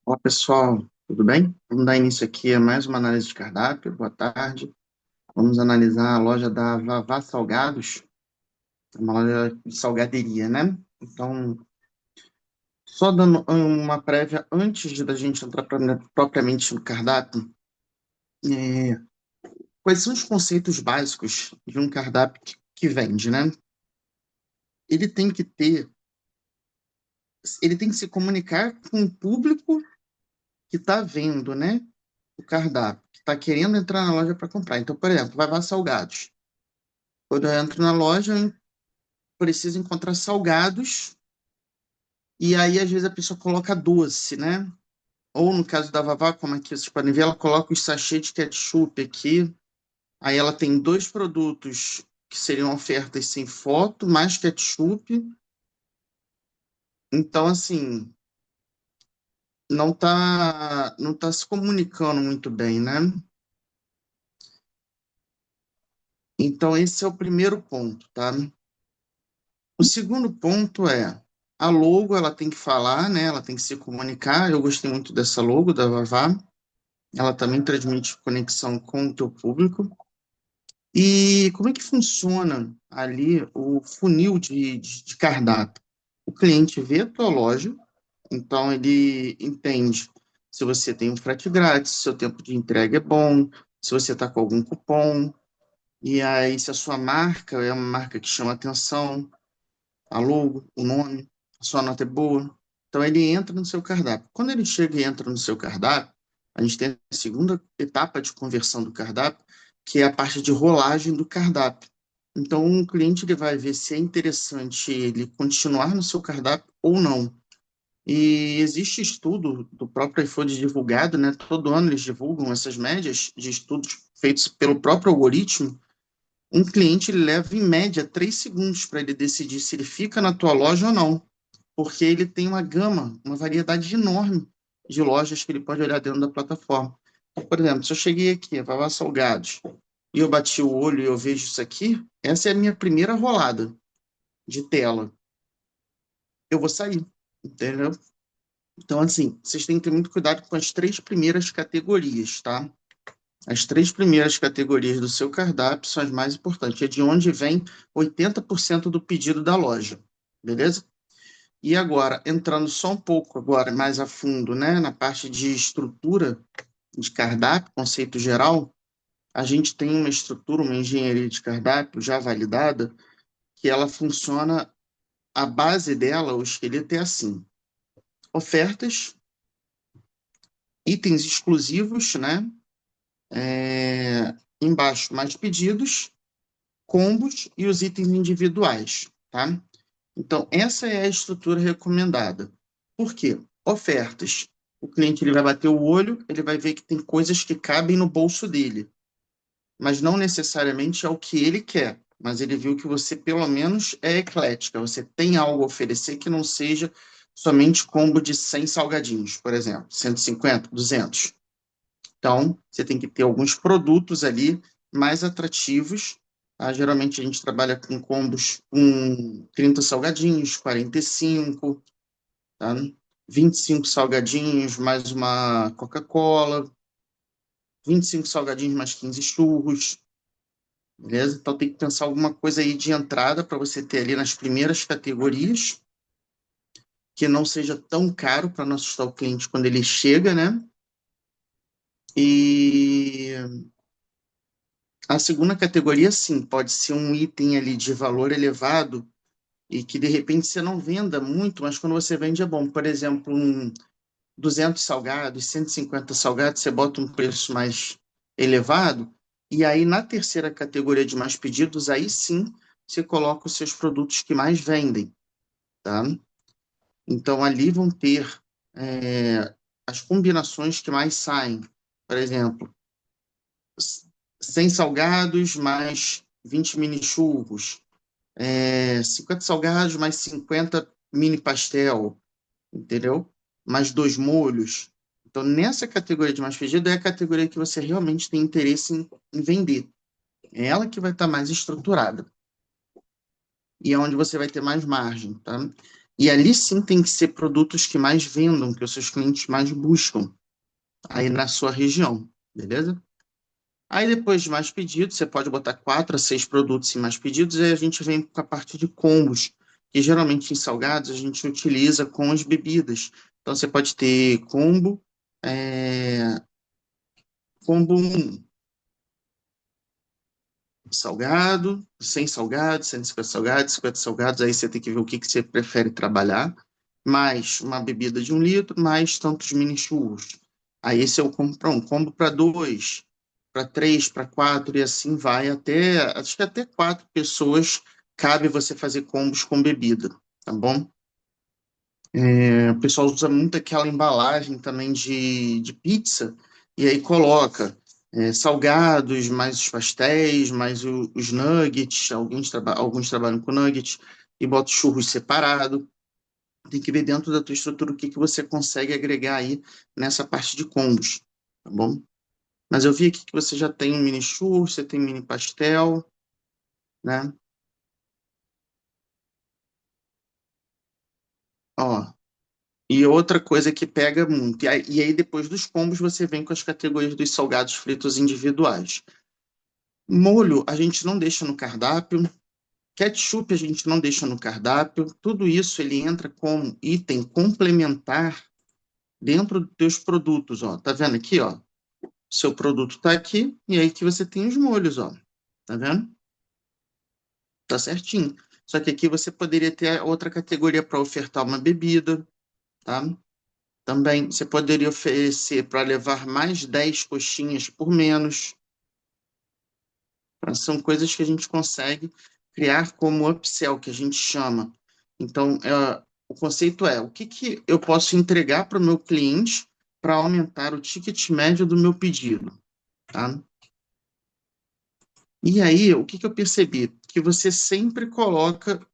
Olá, pessoal, tudo bem? Vamos dar início aqui a mais uma análise de cardápio. Boa tarde. Vamos analisar a loja da Vavá Salgados, uma loja de salgaderia, né? Então, só dando uma prévia antes da gente entrar propriamente no cardápio, é, quais são os conceitos básicos de um cardápio que vende, né? Ele tem que ter, ele tem que se comunicar com o público que está vendo, né? O cardápio, que está querendo entrar na loja para comprar. Então, por exemplo, Vavá Salgados. Quando eu entro na loja, eu preciso encontrar salgados, e aí às vezes a pessoa coloca doce, né? Ou no caso da Vavá, como aqui vocês podem ver, ela coloca os sachês de ketchup aqui. Aí ela tem dois produtos que seriam ofertas sem foto, mais ketchup. Então, assim, não tá se comunicando muito bem, né? Então, esse é o primeiro ponto, tá? O segundo ponto é a logo, ela tem que falar, né? Ela tem que se comunicar. Eu gostei muito dessa logo da Vavá. Ela também transmite conexão com o teu público. E como é que funciona ali o funil de cardápio? O cliente vê a tua loja, então ele entende se você tem um frete grátis, se o seu tempo de entrega é bom, se você está com algum cupom, e aí se a sua marca é uma marca que chama atenção, a logo, o nome, a sua nota é boa. Então ele entra no seu cardápio. Quando ele chega e entra no seu cardápio, a gente tem a segunda etapa de conversão do cardápio, que é a parte de rolagem do cardápio. Então o cliente ele vai ver se é interessante ele continuar no seu cardápio ou não. E existe estudo do próprio iFood divulgado, né? Todo ano eles divulgam essas médias de estudos feitos pelo próprio algoritmo. Um cliente ele leva em média 3 segundos para ele decidir se ele fica na tua loja ou não, porque ele tem uma gama, uma variedade enorme de lojas que ele pode olhar dentro da plataforma. Então, por exemplo, se eu cheguei aqui, Vavá Salgados, e eu bati o olho e eu vejo isso aqui, essa é a minha primeira rolada de tela. Eu vou sair, entendeu? Então, assim, vocês têm que ter muito cuidado com as três primeiras categorias, tá? As três primeiras categorias do seu cardápio são as mais importantes. É de onde vem 80% do pedido da loja, beleza? E agora, entrando só um pouco agora mais a fundo, né, na parte de estrutura de cardápio, conceito geral, a gente tem uma estrutura, uma engenharia de cardápio já validada, que ela funciona, a base dela, o esqueleto é assim: ofertas, itens exclusivos, né, embaixo mais pedidos, combos e os itens individuais, tá? Então, essa é a estrutura recomendada. Por quê? Ofertas. O cliente ele vai bater o olho, ele vai ver que tem coisas que cabem no bolso dele, mas não necessariamente é o que ele quer. Mas ele viu que você, pelo menos, é eclética. Você tem algo a oferecer que não seja somente combo de 100 salgadinhos, por exemplo, 150, 200. Então, você tem que ter alguns produtos ali mais atrativos. Tá? Geralmente a gente trabalha com combos com 30 salgadinhos, 45, tá? 25 salgadinhos, mais uma Coca-Cola, 25 salgadinhos, mais 15 churros, beleza? Então tem que pensar alguma coisa aí de entrada para você ter ali nas primeiras categorias, que não seja tão caro para não assustar o cliente quando ele chega, né? E a segunda categoria, sim, pode ser um item ali de valor elevado e que de repente você não venda muito, mas quando você vende é bom. Por exemplo, 200 salgados, 150 salgados, você bota um preço mais elevado, e aí na terceira categoria de mais pedidos, aí sim você coloca os seus produtos que mais vendem, tá? Então ali vão ter é, as combinações que mais saem. Por exemplo, 100 salgados mais 20 mini churros, 50 salgados mais 50 mini pastel, entendeu? Mais dois molhos. Então, nessa categoria de mais pedido é a categoria que você realmente tem interesse em vender. É ela que vai estar mais estruturada e é onde você vai ter mais margem, tá? E ali sim tem que ser produtos que mais vendam, que os seus clientes mais buscam, aí na sua região, beleza? Aí depois de mais pedidos, você pode botar 4 a 6 produtos em mais pedidos, e aí a gente vem com a parte de combos, que geralmente em salgados a gente utiliza com as bebidas. Então você pode ter combo 1, salgado, 100 salgados, 150 salgados, 50 salgados, aí você tem que ver o que que você prefere trabalhar, mais uma bebida de 1 litro, mais tantos mini churros. Aí esse é o combo para um, combo para dois, para três, para quatro, e assim vai até, acho que até 4 pessoas cabe você fazer combos com bebida, tá bom? O pessoal usa muito aquela embalagem também de pizza, e aí coloca salgados, mais os pastéis, mais os nuggets, alguns trabalham com nuggets, e bota os churros separado. Tem que ver dentro da tua estrutura o que que você consegue agregar aí nessa parte de combos, tá bom? Mas eu vi aqui que você já tem um mini churros, você tem mini pastel, né? Ó, e outra coisa que pega muito, e aí depois dos combos você vem com as categorias dos salgados fritos individuais. Molho a gente não deixa no cardápio, ketchup a gente não deixa no cardápio, tudo isso ele entra como item complementar dentro dos teus produtos, ó. Tá vendo aqui, ó? Seu produto tá aqui, e aí que você tem os molhos, ó. Tá vendo? Tá certinho. Só que aqui você poderia ter outra categoria para ofertar uma bebida, tá? Também você poderia oferecer para levar mais 10 coxinhas por menos. Tá? São coisas que a gente consegue criar como upsell, que a gente chama. Então, o conceito é o que que eu posso entregar para o meu cliente para aumentar o ticket médio do meu pedido, tá? E aí, o que que eu percebi? Que você sempre coloca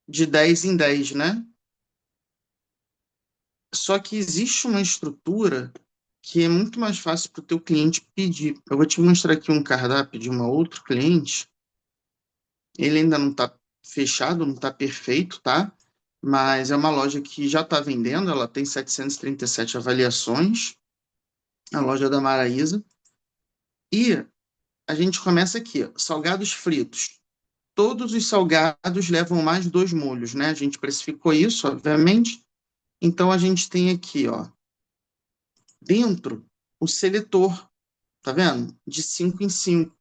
de 10 em 10, né? Só que existe uma estrutura que é muito mais fácil para o teu cliente pedir. Eu vou te mostrar aqui um cardápio de uma outra cliente. Ele ainda não está fechado, não está perfeito, tá? Mas é uma loja que já está vendendo. Ela tem 737 avaliações, a loja da Maraísa. E a gente começa aqui, ó, salgados fritos. Todos os salgados levam mais 2 molhos, né? A gente precificou isso, obviamente. Então a gente tem aqui, ó, dentro o seletor. Tá vendo? De 5 em 5.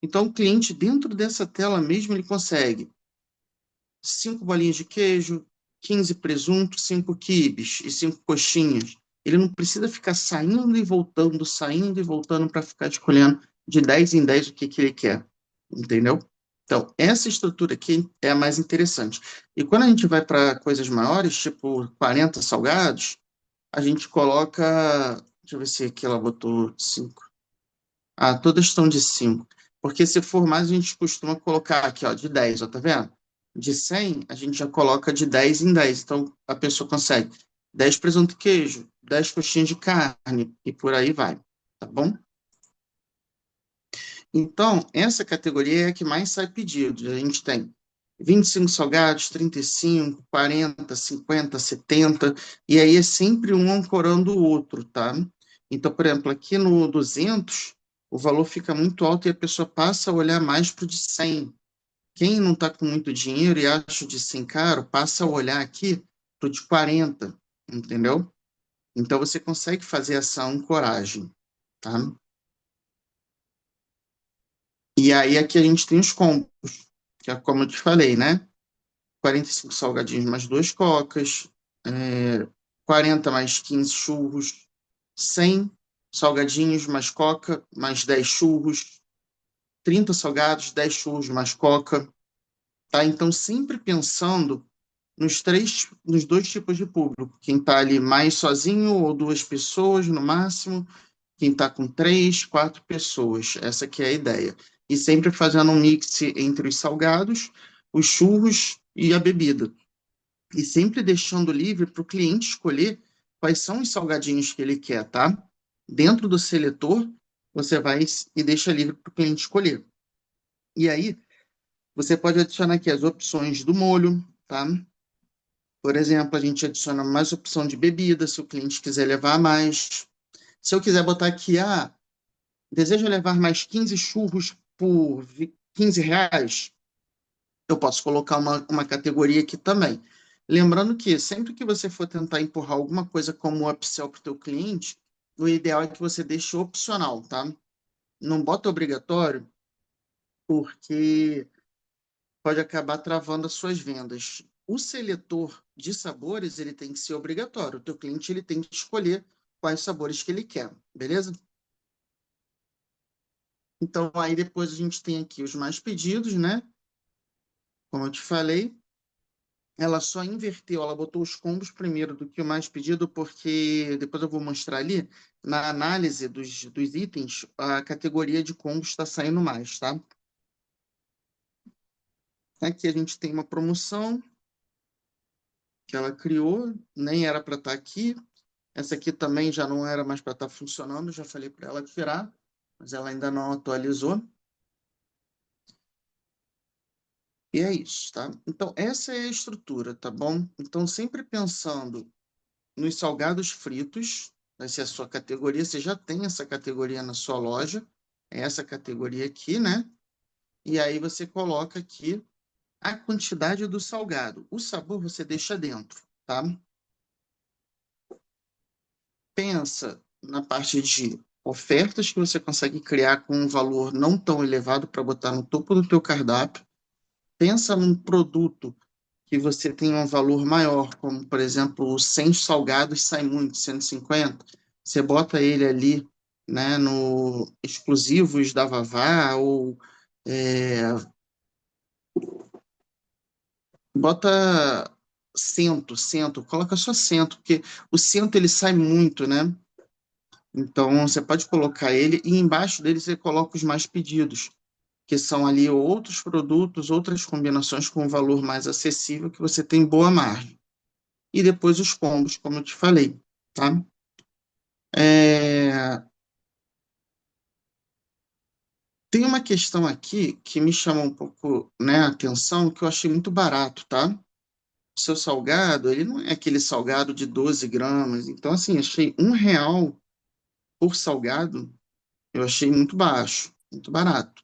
Então, o cliente, dentro dessa tela mesmo, ele consegue 5 bolinhas de queijo, 15 presuntos, 5 quibes e 5 coxinhas. Ele não precisa ficar saindo e voltando para ficar escolhendo de 10 em 10 o que que ele quer. Entendeu? Então, essa estrutura aqui é a mais interessante. E quando a gente vai para coisas maiores, tipo 40 salgados, a gente coloca. Deixa eu ver se aqui ela botou 5. Ah, todas estão de 5. Porque se for mais, a gente costuma colocar aqui, ó, de 10, ó, tá vendo? De 100 a gente já coloca de 10 em 10. Então, a pessoa consegue 10 presunto e queijo, 10 coxinhas de carne, e por aí vai, tá bom? Então, essa categoria é a que mais sai pedidos. A gente tem 25 salgados, 35, 40, 50, 70, e aí é sempre um ancorando o outro, tá? Então, por exemplo, aqui no 200, o valor fica muito alto e a pessoa passa a olhar mais para o de 100. Quem não está com muito dinheiro e acha o de 100 caro, passa a olhar aqui para o de 40, entendeu? Então, você consegue fazer essa ancoragem, tá? E aí aqui a gente tem os combos, que é como eu te falei, né? 45 salgadinhos mais 2 cocas, 40 mais 15 churros, 100 salgadinhos mais coca, mais 10 churros, 30 salgados, 10 churros mais coca, tá? Então, sempre pensando nos dois tipos de público, quem tá ali mais sozinho ou 2 pessoas no máximo, quem tá com 3, 4 pessoas, essa que é a ideia. E sempre fazendo um mix entre os salgados, os churros e a bebida e sempre deixando livre para o cliente escolher quais são os salgadinhos que ele quer, tá? Dentro do seletor, você vai e deixa livre para o cliente escolher. E aí, você pode adicionar aqui as opções do molho, tá? Por exemplo, a gente adiciona mais opção de bebida, se o cliente quiser levar mais. Se eu quiser botar aqui, deseja levar mais 15 churros por R$ 15, eu posso colocar uma categoria aqui também. Lembrando que sempre que você for tentar empurrar alguma coisa como upsell para o teu cliente, o ideal é que você deixe opcional, tá? Não bota obrigatório, porque pode acabar travando as suas vendas. O seletor de sabores, ele tem que ser obrigatório. O teu cliente, ele tem que escolher quais sabores que ele quer, beleza? Então, aí depois a gente tem aqui os mais pedidos, né? Como eu te falei, ela só inverteu, ela botou os combos primeiro do que o mais pedido, porque depois eu vou mostrar ali, na análise dos itens, a categoria de combos está saindo mais, tá? Aqui a gente tem uma promoção que ela criou, nem era para estar aqui. Essa aqui também já não era mais para estar funcionando, já falei para ela tirar, mas ela ainda não atualizou. E é isso, tá? Então, essa é a estrutura, tá bom? Então, sempre pensando nos salgados fritos, vai ser a sua categoria, você já tem essa categoria na sua loja, é essa categoria aqui, né? E aí você coloca aqui a quantidade do salgado. O sabor você deixa dentro, tá? Pensa na parte de ofertas que você consegue criar com um valor não tão elevado para botar no topo do teu cardápio. Pensa num produto que você tem um valor maior, como, por exemplo, os 100 salgados sai muito, 150. Você bota ele ali, né, no exclusivos da Vavá ou bota cento, coloca só cento, porque o cento ele sai muito, né? Então você pode colocar ele e embaixo dele você coloca os mais pedidos, que são ali outros produtos, outras combinações com um valor mais acessível que você tem boa margem. E depois os combos, como eu te falei, tá? É, Tem uma questão aqui que me chamou um pouco, né, a atenção, que eu achei muito barato, tá? O seu salgado, ele não é aquele salgado de 12 gramas. Então, assim, achei R$ 1 por salgado, eu achei muito baixo, muito barato.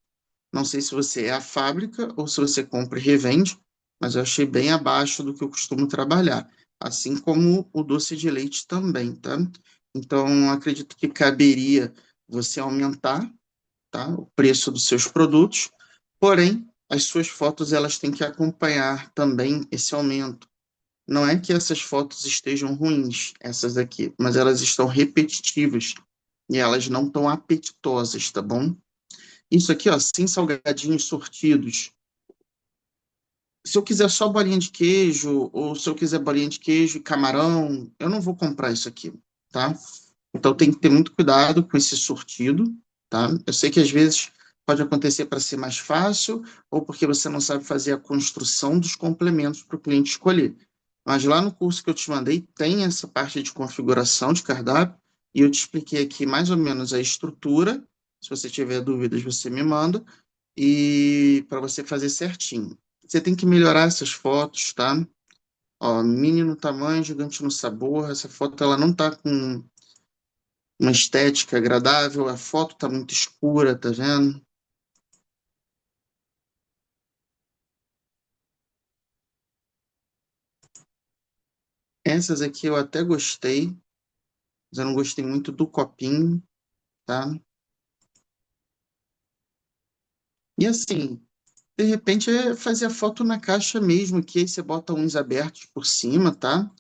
Não sei se você é a fábrica ou se você compra e revende, mas eu achei bem abaixo do que eu costumo trabalhar. Assim como o doce de leite também, tá? Então, acredito que caberia você aumentar, tá, o preço dos seus produtos, porém, as suas fotos elas têm que acompanhar também esse aumento. Não é que essas fotos estejam ruins, essas aqui, mas elas estão repetitivas e elas não estão apetitosas, tá bom? Isso aqui, ó, sem salgadinhos sortidos. Se eu quiser só bolinha de queijo, ou se eu quiser bolinha de queijo e camarão, eu não vou comprar isso aqui, tá? Então tem que ter muito cuidado com esse sortido, tá? Eu sei que às vezes pode acontecer para ser mais fácil, ou porque você não sabe fazer a construção dos complementos para o cliente escolher. Mas lá no curso que eu te mandei, tem essa parte de configuração de cardápio, e eu te expliquei aqui mais ou menos a estrutura. Se você tiver dúvidas, você me manda, e para você fazer certinho. Você tem que melhorar essas fotos, tá? Ó, mini no tamanho, gigante no sabor. Essa foto ela não tá com uma estética agradável, a foto tá muito escura, tá vendo? Essas aqui eu até gostei, mas eu não gostei muito do copinho, tá? E assim, de repente é fazer a foto na caixa mesmo, que aí você bota uns abertos por cima, tá?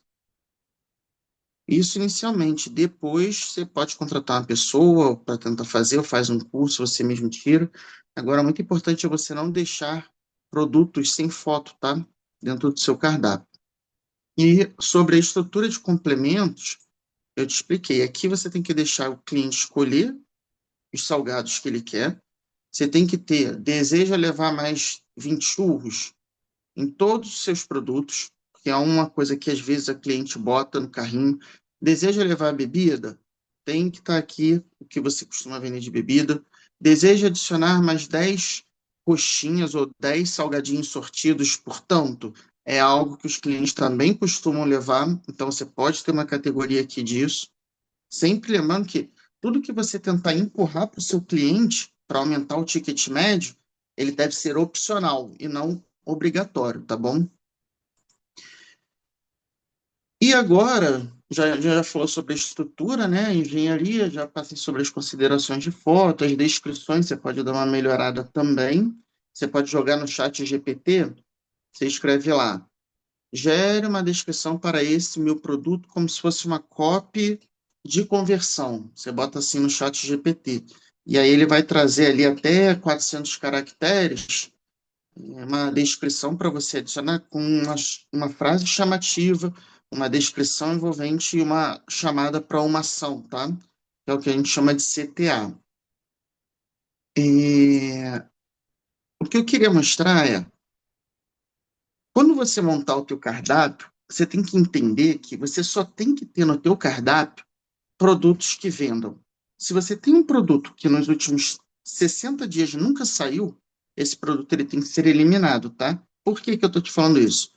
Isso inicialmente. Depois você pode contratar uma pessoa para tentar fazer, ou faz um curso, você mesmo tira. Agora, muito importante é você não deixar produtos sem foto, tá? Dentro do seu cardápio. E sobre a estrutura de complementos, eu te expliquei. Aqui você tem que deixar o cliente escolher os salgados que ele quer. Você tem que ter, deseja levar mais 20 churros em todos os seus produtos, que é uma coisa que às vezes a cliente bota no carrinho. Deseja levar bebida? Tem que estar aqui o que você costuma vender de bebida. Deseja adicionar mais 10 coxinhas ou 10 salgadinhos sortidos por tanto? é algo que os clientes também costumam levar, então você pode ter uma categoria aqui disso. Sempre lembrando que tudo que você tentar empurrar para o seu cliente para aumentar o ticket médio, ele deve ser opcional e não obrigatório, tá bom? E agora, já falou sobre a estrutura, né? A engenharia, já passei sobre as considerações de foto, as descrições, você pode dar uma melhorada também. Você pode jogar no chat GPT, você escreve lá, gere uma descrição para esse meu produto como se fosse uma copy de conversão. Você bota assim no chat GPT. E aí ele vai trazer ali até 400 caracteres, uma descrição para você adicionar com uma frase chamativa, uma descrição envolvente e uma chamada para uma ação, tá? Que é o que a gente chama de CTA. E o que eu queria mostrar é, quando você montar o teu cardápio, você tem que entender que você só tem que ter no teu cardápio produtos que vendam. Se você tem um produto que nos últimos 60 dias nunca saiu, esse produto ele tem que ser eliminado, tá? Por que que eu estou te falando isso?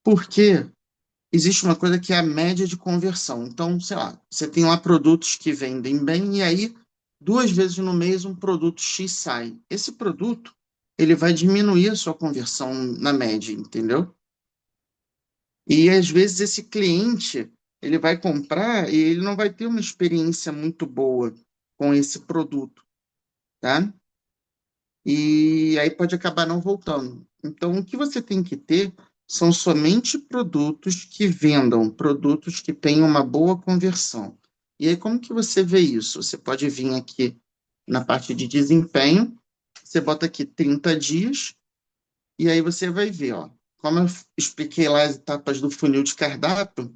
Porque existe uma coisa que é a média de conversão. Então, sei lá, você tem lá produtos que vendem bem e aí 2 vezes no mês um produto X sai. Esse produto, ele vai diminuir a sua conversão na média, entendeu? E às vezes esse cliente, ele vai comprar e ele não vai ter uma experiência muito boa com esse produto, tá? E aí pode acabar não voltando. Então, o que você tem que ter são somente produtos que vendam, produtos que tenham uma boa conversão. E aí, como que você vê isso? Você pode vir aqui na parte de desempenho, você bota aqui 30 dias, e aí você vai ver, ó, como eu expliquei lá as etapas do funil de cardápio,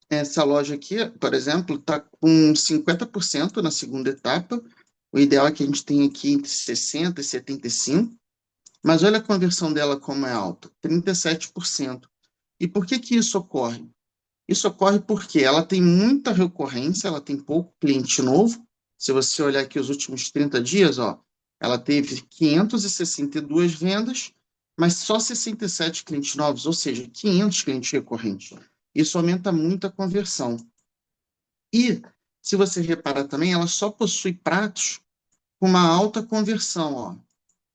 essa loja aqui, por exemplo, está com 50% na segunda etapa. O ideal é que a gente tenha aqui entre 60% e 75%. Mas olha a conversão dela como é alta, 37%. E por que que isso ocorre? Isso ocorre porque ela tem muita recorrência, ela tem pouco cliente novo. Se você olhar aqui os últimos 30 dias, ó, ela teve 562 vendas, mas só 67 clientes novos, ou seja, 500 clientes recorrentes. Isso aumenta muito a conversão. E, se você reparar também, ela só possui pratos com uma alta conversão, ó.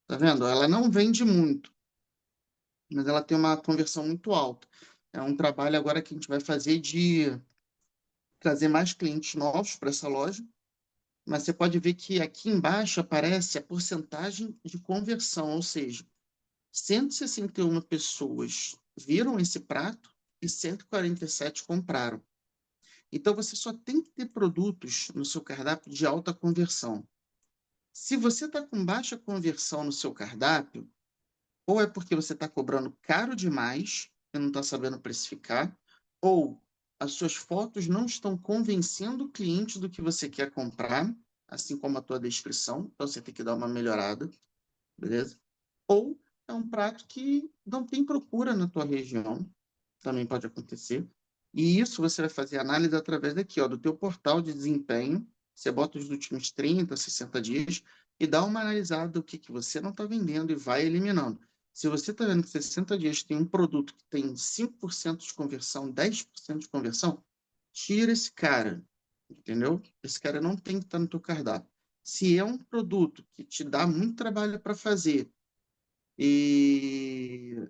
Tá vendo? Ela não vende muito, mas ela tem uma conversão muito alta. É um trabalho agora que a gente vai fazer de trazer mais clientes novos para essa loja, mas você pode ver que aqui embaixo aparece a porcentagem de conversão, ou seja, 161 pessoas viram esse prato e 147 compraram. Então você só tem que ter produtos no seu cardápio de alta conversão. Se você está com baixa conversão no seu cardápio, ou é porque você está cobrando caro demais e não está sabendo precificar, ou as suas fotos não estão convencendo o cliente do que você quer comprar, assim como a tua descrição, então você tem que dar uma melhorada, beleza? Ou é um prato que não tem procura na tua região, também pode acontecer. E isso você vai fazer análise através daqui, ó, do teu portal de desempenho. Você bota os últimos 30, 60 dias e dá uma analisada do que você não está vendendo e vai eliminando. Se você está vendo que 60 dias tem um produto que tem 5% de conversão, 10% de conversão, tira esse cara, entendeu? Esse cara não tem que estar no teu cardápio. Se é um produto que te dá muito trabalho para fazer e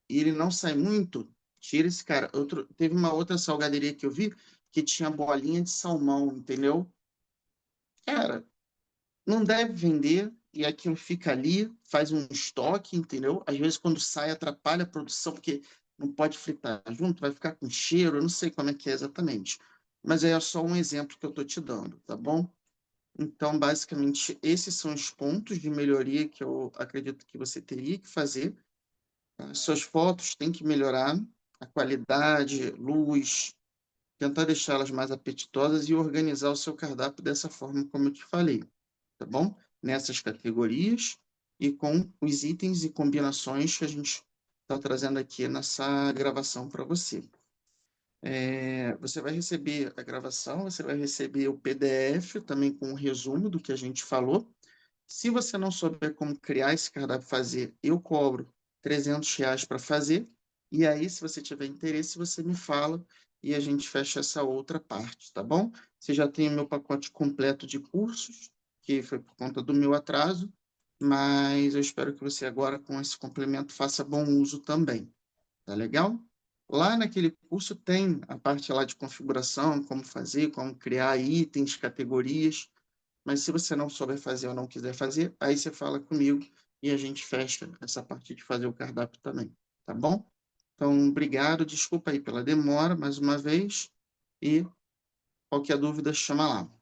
e ele não sai muito, tira esse cara. Teve uma outra salgaderia que eu vi que tinha bolinha de salmão, entendeu? Cara, não deve vender e aquilo fica ali, faz um estoque, entendeu? Às vezes quando sai atrapalha a produção porque não pode fritar junto, vai ficar com cheiro, eu não sei como é que é exatamente. Mas é só um exemplo que eu estou te dando, tá bom? Então, basicamente, esses são os pontos de melhoria que eu acredito que você teria que fazer. As suas fotos têm que melhorar a qualidade, luz, tentar deixá-las mais apetitosas e organizar o seu cardápio dessa forma como eu te falei, tá bom? Nessas categorias e com os itens e combinações que a gente está trazendo aqui nessa gravação para você. Você vai receber a gravação, você vai receber o PDF também com um resumo do que a gente falou. Se você não souber como criar esse cardápio fazer, eu cobro R$ 300 para fazer. E aí, se você tiver interesse, você me fala e a gente fecha essa outra parte, tá bom? Você já tem o meu pacote completo de cursos, que foi por conta do meu atraso, mas eu espero que você agora, com esse complemento, faça bom uso também, tá legal? Lá naquele curso tem a parte lá de configuração, como fazer, como criar itens, categorias, mas se você não souber fazer ou não quiser fazer, aí você fala comigo e a gente fecha essa parte de fazer o cardápio também, tá bom? Então, obrigado, desculpa aí pela demora mais uma vez e qualquer dúvida chama lá.